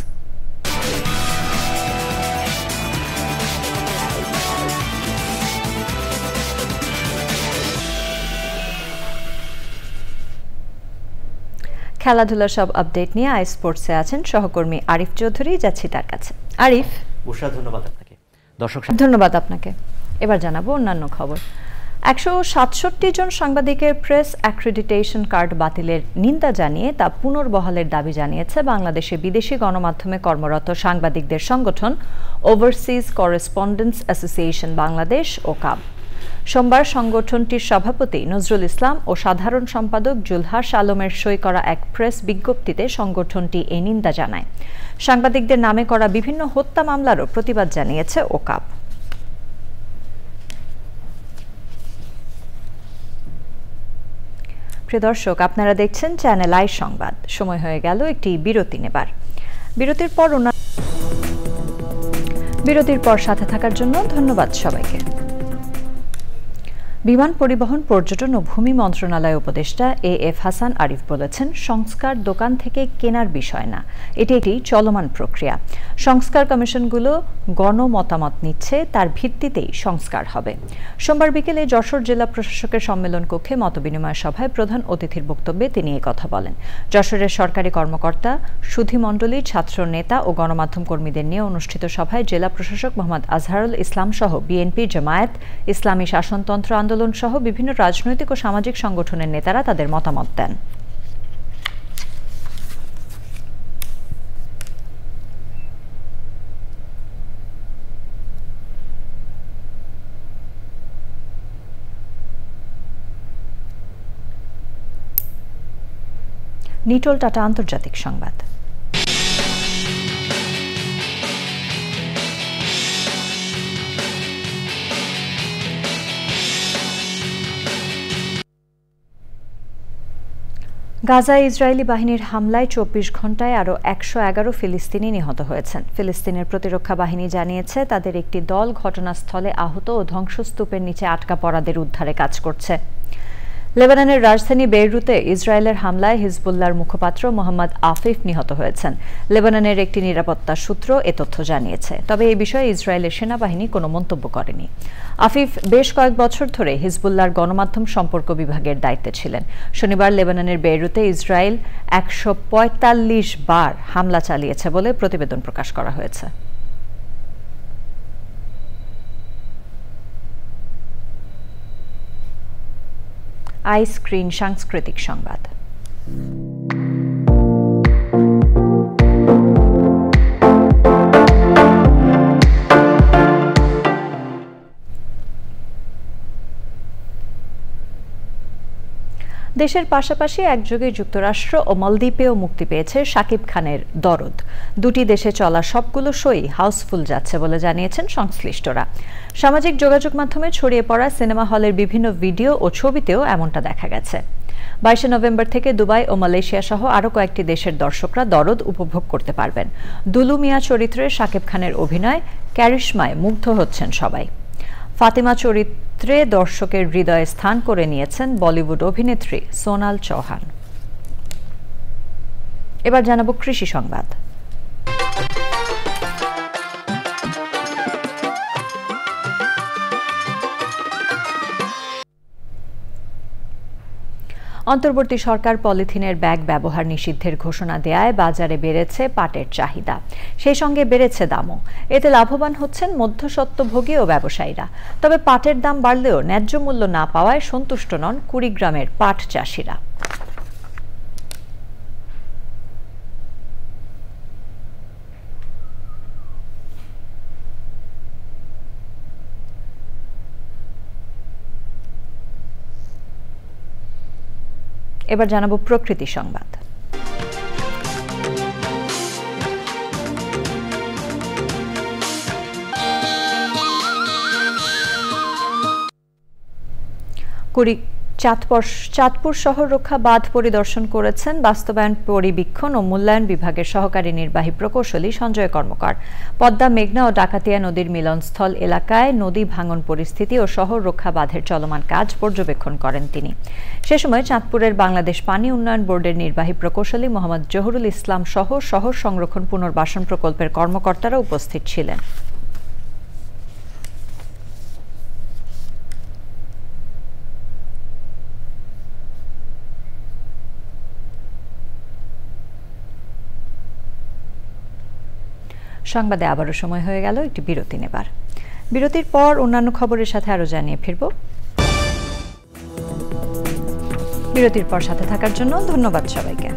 খেলাধুলার সব আপডেট নিয়ে আই স্পোর্টসে আছেন সহকর্মী আরিফ চৌধুরী। যাচ্ছি তার কাছে। আরিফ, ধন্যবাদ আপনাকে। দর্শক ধন্যবাদ আপনাকে। এবার জানাবো অন্যান্য খবর। 167 জন সাংবাদিকের প্রেস অ্যাক্রেডিটেশন কার্ড বাতিলের নিন্দা জানিয়ে তা পুনর্বহালের দাবি জানিয়েছে বাংলাদেশে বিদেশি গণমাধ্যমে কর্মরত সাংবাদিকদের সংগঠন overseas correspondents association Bangladesh OKUP. সোমবার সংগঠনটির সভাপতি নজরুল ইসলাম ও সাধারণ সম্পাদক জুলহাস আলমের সই করা এক প্রেস বিজ্ঞপ্তিতে সংগঠনটি এই নিন্দা জানায়। সাংবাদিকদের নামে করা বিভিন্ন হত্যা মামলারও প্রতিবাদ জানিয়েছে ওকাব। প্রিয় দর্শক, আপনারা দেখছেন চ্যানেল আই সংবাদ। সময় হয়ে গেল একটি বিরতি নেবার। বিরতির পর সাথে থাকার জন্য ধন্যবাদ সবাইকে। বিমান পরিবহন, পর্যটন ও ভূমি মন্ত্রণালয় উপদেষ্টা এএফ হাসান আরিফ বলেছেন, সংস্কার দোকান থেকে কেনার বিষয় না, এটি একটি চলমান প্রক্রিয়া। সংস্কার কমিশনগুলো গণমতামত নিচ্ছে, তার ভিত্তিতেই সংস্কার হবে। সোমবার বিকেলে যশোর জেলা প্রশাসকের সম্মেলন কক্ষে মতবিনিময় সভায় প্রধান অতিথির বক্তব্যে তিনি এই কথা বলেন। যশোরের সরকারি কর্মকর্তা, সুধীমণ্ডলী, ছাত্র নেতা ও গণমাধ্যম কর্মীদের নিয়ে অনুষ্ঠিত সভায় জেলা প্রশাসক মোহাম্মদ আজহারুল ইসলাম সহ বিএনপি, জামায়াত, ইসলামী শাসনতন্ত্র আন্দোলন সহ বিভিন্ন রাজনৈতিক ও সামাজিক সংগঠনের নেতারা তাদের মতামত দেন। নিটোল টাটা আন্তর্জাতিক সংবাদ। গাজায় ইসরায়েলি বাহিনীর হামলায় 24 ঘণ্টায় আরও 111 ফিলিস্তিনি নিহত হয়েছেন। ফিলিস্তিনের প্রতিরক্ষা বাহিনী জানিয়েছে, তাদের একটি দল ঘটনাস্থলে আহত ও ধ্বংসস্তূপের নিচে আটকা পড়াদের উদ্ধারে কাজ করছে। লেবাননের রাজধানী বেইরুতে ইসরায়েলের হামলায় হিজবুল্লাহর মুখপাত্র মোহাম্মদ আফিফ নিহত হয়েছেন। লেবাননের একটি নিরাপত্তা সূত্র এ তথ্য জানিয়েছে। তবে এই বিষয়ে ইসরায়েলের সেনাবাহিনী কোনো মন্তব্য করেনি। আফিফ বেশ কয়েক বছর ধরে হিজবুল্লাহর গণমাধ্যম সম্পর্ক বিভাগের দায়িত্বে ছিলেন। শনিবার লেবাননের বেইরুতে ইসরায়েল 145 বার হামলা চালিয়েছে বলে প্রতিবেদন প্রকাশ করা হয়েছে। আই স্ক্রিন সাংস্কৃতিক সংবাদ। দেশের পাশাপাশি একযোগে যুক্তরাষ্ট্র ও মালদ্বীপেও মুক্তি পেয়েছে শাকিব খানের দরদ। দুটি দেশে চলা সবগুলো শোই হাউসফুল যাচ্ছে বলে জানিয়েছেন সংশ্লিষ্টরা। সামাজিক যোগাযোগ মাধ্যমে ছড়িয়ে পড়া সিনেমা হলের বিভিন্ন ভিডিও ও ছবিতেও এমনটা দেখা গেছে। 22 নভেম্বর থেকে দুবাই ও মালয়েশিয়া সহ আরও কয়েকটি দেশের দর্শকরা দরদ উপভোগ করতে পারবেন। দুলু মিয়া চরিত্রে শাকিব খানের অভিনয়, ক্যারিশমায় মুগ্ধ হচ্ছেন সবাই। ফাতিমা চরিত্রে দর্শকের হৃদয়ে স্থান করে নিয়েছেন বলিউড অভিনেত্রী সোনাল চৌহান। এবার জানাবো কৃষি সংবাদ। অন্তর্বর্তী সরকার পলিথিনের ব্যাগ ব্যবহার নিষিদ্ধের ঘোষণা দেয়ায় বাজারে বেড়েছে পাটের চাহিদা, সেই সঙ্গে বেড়েছে দামও। এতে লাভবান হচ্ছেন মধ্যস্বত্বভোগী ও ব্যবসায়ীরা। তবে পাটের দাম বাড়লেও ন্যায্য মূল্য না পাওয়ায় সন্তুষ্ট নন কুড়িগ্রামের পাট চাষিরা। এবার জানাবো প্রকৃতি সংবাদ। চাঁদপুর শহর রক্ষা বাঁধ পরিদর্শন করেছেন বাস্তবায়ন, পরিবীক্ষণ ও মূল্যায়ন বিভাগের সহকারী নির্বাহী প্রকৌশলী সঞ্জয় কর্মকার। পদ্মা, মেঘনা ও ডাকাতিয়া নদীর মিলনস্থল এলাকায় নদী ভাঙন পরিস্থিতি ও শহর রক্ষা বাঁধের চলমান কাজ পর্যবেক্ষণ করেন তিনি। সে সময় চাঁদপুরের বাংলাদেশ পানি উন্নয়ন বোর্ডের নির্বাহী প্রকৌশলী মোহাম্মদ জহুরুল ইসলাম সহ শহর সংরক্ষণ পুনর্বাসন প্রকল্পের কর্মকর্তারা উপস্থিত ছিলেন। সংবাদে আবারও সময় হয়ে গেল একটি বিরতি নেবার। বিরতির পর অন্যান্য খবরের সাথে আরো জানিয়ে ফিরব। বিরতির পর সাথে থাকার জন্য ধন্যবাদ সবাইকে।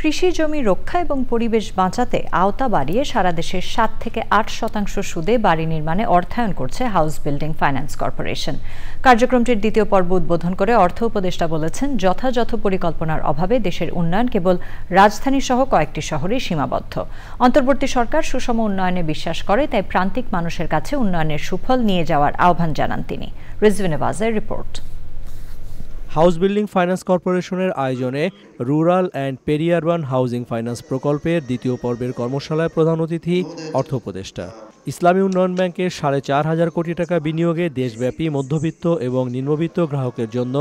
কৃষি জমি রক্ষা এবং পরিবেশ বাঁচাতে আওতা বাড়িয়ে সারা দেশের 7 থেকে 8% সুদে বাড়ি নির্মাণে অর্থায়ন করছে হাউস বিল্ডিং ফাইন্যান্স কর্পোরেশন। কার্যক্রমটির দ্বিতীয় পর্ব উদ্বোধন করে অর্থ উপদেষ্টা বলেছেন, যথাযথ পরিকল্পনার অভাবে দেশের উন্নয়ন কেবল রাজধানী সহ কয়েকটি শহরেই সীমাবদ্ধ। অন্তর্বর্তী সরকার সুষম উন্নয়নে বিশ্বাস করে, তাই প্রান্তিক মানুষের কাছে উন্নয়নের সুফল নিয়ে যাওয়ার আহ্বান জানান তিনি। রিজভিনা বাজের রিপোর্ট। হাউস বিল্ডিং ফাইন্যান্স কর্পোরেশনের আয়োজনে রুরাল অ্যান্ড পেরিয়ারবান হাউজিং ফাইন্যান্স প্রকল্পের দ্বিতীয় পর্বের কর্মশালায় প্রধান অতিথি অর্থ উপদেষ্টা। ইসলামী উন্নয়ন ব্যাংকের 4.5 কোটি টাকা বিনিয়োগে দেশব্যাপী মধ্যবিত্ত এবং নিম্নবিত্ত গ্রাহকের জন্য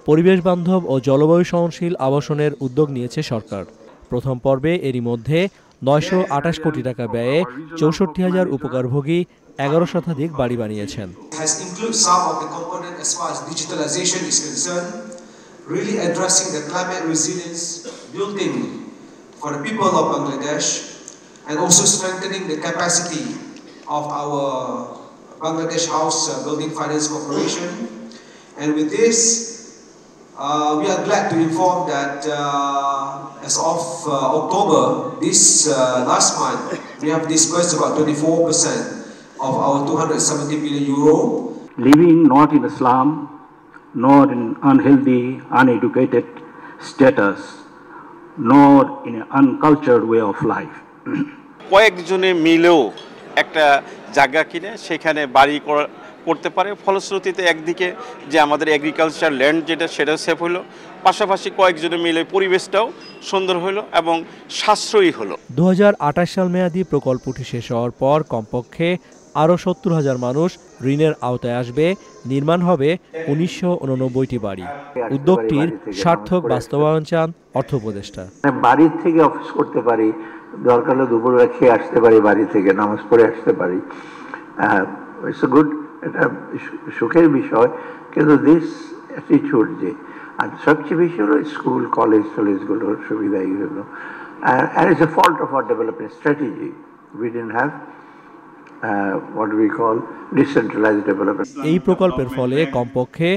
পরিবেশ বান্ধব ও জলবায়ু সহনশীল আবাসনের উদ্যোগ নিয়েছে সরকার। প্রথম পর্বে এরই মধ্যে 928 কোটি টাকা ব্যয়ে 64,000 উপকারভোগী 11 শতাধিক বাড়ি বানিয়েছেন। of our Bangladesh House Building Finance Corporation, and with this we are glad to inform that as of October this last month we have disbursed about 24% of our 270 million euro. Living not in a slum, nor in unhealthy, uneducated status, nor in an uncultured way of life. কয়েকজনে মিলেও একটা জায়গা কিনে সেখানে বাড়ি করতে পারে। ফলশ্রুতিতে একদিকে যে আমাদের এগ্রিকালচার ল্যান্ড সেটাও সেফ হলো, পাশাপাশি কয়েকজনে মিলে পরিবেশটাও সুন্দর হলো এবং সাশ্রয়ী হলো। 2028 সাল মেয়াদী প্রকল্পটি শেষ হওয়ার পর কমপক্ষে আরও 70,000 মানুষ ঋণের আওতায় আসবে। নির্মাণ হবে 1989টি বাড়ি। উদ্যোগটির সার্থক বাস্তবায়ন চান অর্থ উপদেষ্টা। বাড়ির থেকে অফিস করতে পারি, দরকার হলে দুপুরবেলা খেয়ে আসতে পারি, বাড়ি থেকে নামাজ পড়ে আসতে পারি। ইটস এ গুড, এটা সুখের বিষয়। কিন্তু দিস অ্যাটিটিউড যে, আর সবচেয়ে বেশি হলো স্কুল কলেজগুলোর সুবিধা এইগুলো। And it's a fault of our development strategy. We didn't have what we call decentralized development. এই প্রকল্পের ফলে কমপক্ষে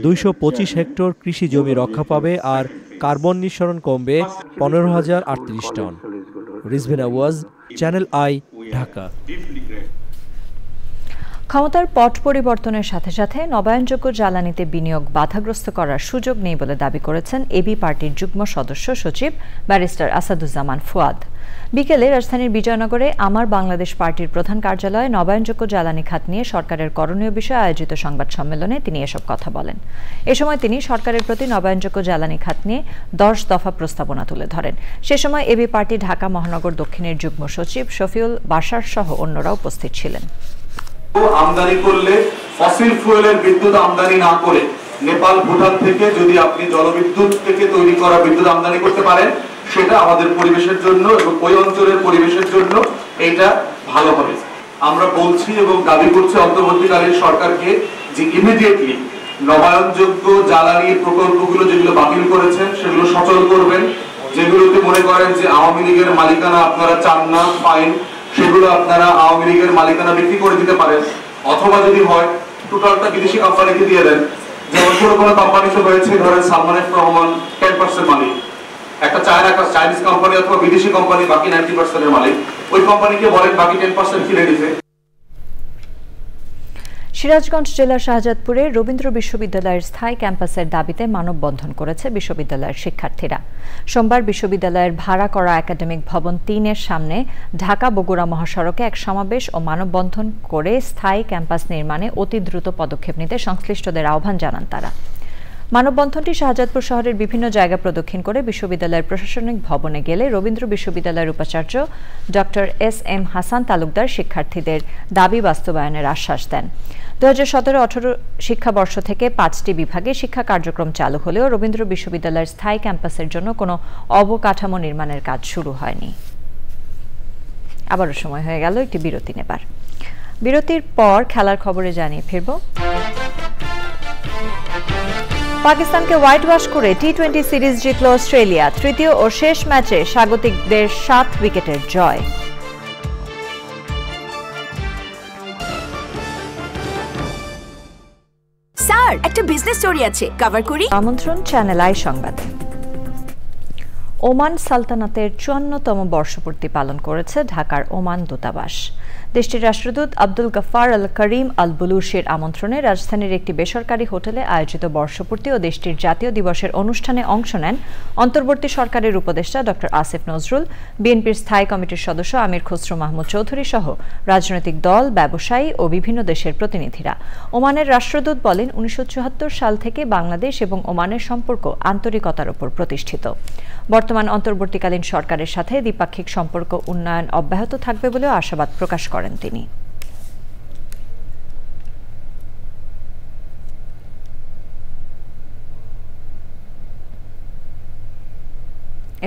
225 হেক্টর কৃষি জমি রক্ষা পাবে আর কার্বন নিঃসরণ কমবে 15,038 টন। Rizvina Waz, Channel I, Dhaka. ক্ষমতার পট পরিবর্তনের সাথে সাথে নবায়নযোগ্য জ্বালানিতে বিনিয়োগ বাধাগ্রস্ত করার সুযোগ নেই বলে দাবি করেছেন এবি পার্টির যুগ্ম সদস্য সচিব ব্যারিস্টার আসাদুজ্জামান ফুয়াদ। বিকেলে রাজধানীর বিজয়নগরে আমার বাংলাদেশ পার্টির প্রধান কার্যালয়ে নবায়নযোগ্য জ্বালানি খাত নিয়ে সরকারের করণীয় বিষয়ে আয়োজিত সংবাদ সম্মেলনে তিনি এসব কথা বলেন। এ সময় তিনি সরকারের প্রতি নবায়নযোগ্য জ্বালানি খাত নিয়ে 10 দফা প্রস্তাবনা তুলে ধরেন। সে সময় এবি পার্টি ঢাকা মহানগর দক্ষিণের যুগ্ম সচিব শফিউল বাশার সহ অন্যরা উপস্থিত ছিলেন। আমদানি করলে ফসিল ফুয়েলের বিদ্যুৎ আমদানি না করে নেপাল, ভুটান থেকে যদি আপনি জলবিদ্যুৎ থেকে তৈরি করা বিদ্যুৎ আমদানি করতে পারেন, সেটা আমাদের পরিবেশের জন্য এবং ওই অঞ্চলের পরিবেশের জন্য এটা ভালো হবে। আমরা বলছি এবং দাবি করছি অন্তর্বর্তীকালীন সরকারকে যে ইমিডিয়েটলি নবায়নযোগ্য জ্বালানি প্রকল্পগুলো যেগুলো বাতিল করেছেন সেগুলো সচল করবেন। যেগুলোতে মনে করেন যে আওয়ামী লীগের মালিকানা আপনারা চান না, ফাইন, সেগুলো আপনারা আওয়ামী লীগের মালিকানা বিক্রি করে দিতে পারেন, অথবা যদি হয় টোটালটা বিদেশি কোম্পানিকে দিয়ে দেন। যেমন কোনো কোম্পানিতে হয়েছে, ধরেন সালমান এফ রহমান 10% মালিক, একটা চাইনিজ কোম্পানি অথবা বিদেশি কোম্পানি বাকি 90% এর মালিক, ওই কোম্পানিকে বলেন বাকি 10% কিনে দিতে। সিরাজগঞ্জ জেলার শাহজাদপুরে রবীন্দ্র বিশ্ববিদ্যালয়ের স্থায়ী ক্যাম্পাসের দাবিতে মানববন্ধন করেছে বিশ্ববিদ্যালয়ের শিক্ষার্থীরা। সোমবার বিশ্ববিদ্যালয়ের ভাড়া করা একাডেমিক ভবন ৩-এর সামনে ঢাকা বগুড়া মহাসড়কে এক সমাবেশ ও মানববন্ধন করে স্থায়ী ক্যাম্পাস নির্মাণে অতি দ্রুত পদক্ষেপ নিতে সংশ্লিষ্টদের আহ্বান জানান তারা। মানববন্ধনটি শাহজাদপুর শহরের বিভিন্ন জায়গা প্রদক্ষিণ করে বিশ্ববিদ্যালয়ের প্রশাসনিক ভবনে গেলে রবীন্দ্র বিশ্ববিদ্যালয়ের উপাচার্য ডক্টর এস.এম. হাসান তালুকদার শিক্ষার্থীদের দাবি বাস্তবায়নের আশ্বাস দেন। 2017-18 শিক্ষাবর্ষ থেকে 5টি বিভাগে শিক্ষা কার্যক্রম চালু হলেও রবীন্দ্র বিশ্ববিদ্যালয়ের স্থায়ী ক্যাম্পাসের জন্য কোনো অবকাঠামো নির্মাণের কাজ শুরু হয়নি। আবারও সময় হয়ে গেল একটি বিরতি নেবার। বিরতির পর খেলার খবরে জানিয়ে ফিরব। পাকিস্তানকে হোয়াইট ওয়াশ করে টি-20 সিরিজ জিতল অস্ট্রেলিয়া। তৃতীয় ও শেষ ম্যাচে স্বাগতিকদের 7 উইকেটের জয়। স্যার, একটা বিজনেস স্টোরি আছে, কভার করি। আমন্ত্রণ চ্যানেল আই সংবাদে। ওমান সালতানাতের 54তম বর্ষপূর্তি পালন করেছে ঢাকার ওমান দূতাবাস। দেশটির রাষ্ট্রদূত আব্দুল গফার আল করিম আল বুলুশির আমন্ত্রণে রাজধানীর একটি বেসরকারি হোটেলে আয়োজিত বর্ষপূর্তি ও দেশটির জাতীয় দিবসের অনুষ্ঠানে অংশ নেন অন্তর্বর্তী সরকারের উপদেষ্টা ডক্টর আসিফ নজরুল, বিএনপির স্থায়ী কমিটির সদস্য আমির খসরু মাহমুদ চৌধুরী সহ রাজনৈতিক দল, ব্যবসায়ী ও বিভিন্ন দেশের প্রতিনিধিরা। ওমানের রাষ্ট্রদূত বলেন, 1974 সাল থেকে বাংলাদেশ এবং ওমানের সম্পর্ক আন্তরিকতার উপর প্রতিষ্ঠিত। বর্তমান অন্তর্বর্তীকালীন সরকারের সাথে দ্বিপাক্ষিক সম্পর্ক উন্নয়ন অব্যাহত থাকবে বলেও আশাবাদ প্রকাশ করেন তিনি।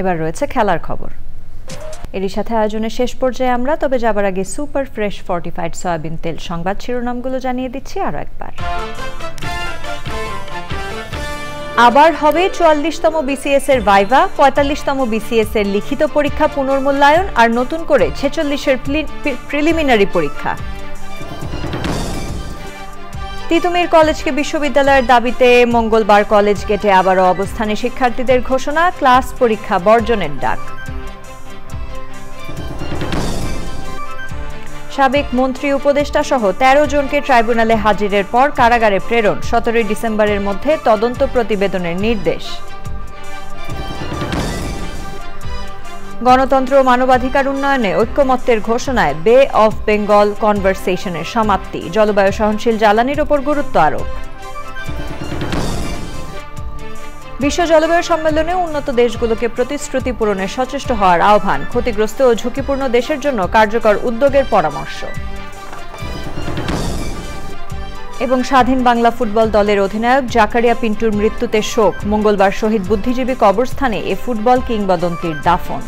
এবার রয়েছে খেলার খবর। এরই সাথে আয়োজনের শেষ পর্যায়ে আমরা, তবে যাবার আগে সুপার ফ্রেশ ফর্টিফাইড সয়াবিন তেল সংবাদ শিরোনামগুলো জানিয়ে দিচ্ছি আরো একবার। আবার হবে 44তম বিসিএস এর ভাইভা, 45তম বিসিএস এর লিখিত পরীক্ষা পুনর্মূল্যায়ন আর নতুন করে 46-এর প্রিলিমিনারি পরীক্ষা। তিতুমির কলেজকে বিশ্ববিদ্যালয়ের দাবিতে মঙ্গলবার কলেজ গেটে আবারও অবস্থানে শিক্ষার্থীদের ঘোষণা, ক্লাস পরীক্ষা বর্জনের ডাক। সাবেক মন্ত্রী উপদেষ্টা সহ 13 জনকে ট্রাইব্যুনালে হাজিরের পর কারাগারে প্রেরণ, 17 ডিসেম্বরের মধ্যে তদন্ত প্রতিবেদনের নির্দেশ। গণতন্ত্র ও মানবাধিকার উন্নয়নে ঐক্যমত্যের ঘোষণায় বে অফ বেঙ্গল কনভারসেশনের সমাপ্তি, জলবায়ু সহনশীল জ্বালানির উপর গুরুত্ব আরোপ। বিশ্ব জলবায়ু সম্মেলনে উন্নত দেশগুলোকে প্রতিশ্রুতি পূরণে সচেষ্ট হওয়ার আহ্বান, ক্ষতিগ্রস্ত ও ঝুঁকিপূর্ণ দেশের জন্য কার্যকর উদ্যোগের পরামর্শ। এবং স্বাধীন বাংলা ফুটবল দলের অধিনায়ক জাকারিয়া পিন্টুর মৃত্যুতে শোক, মঙ্গলবার শহীদ বুদ্ধিজীবী কবরস্থানে এ ফুটবল কিংবদন্তির দাফন।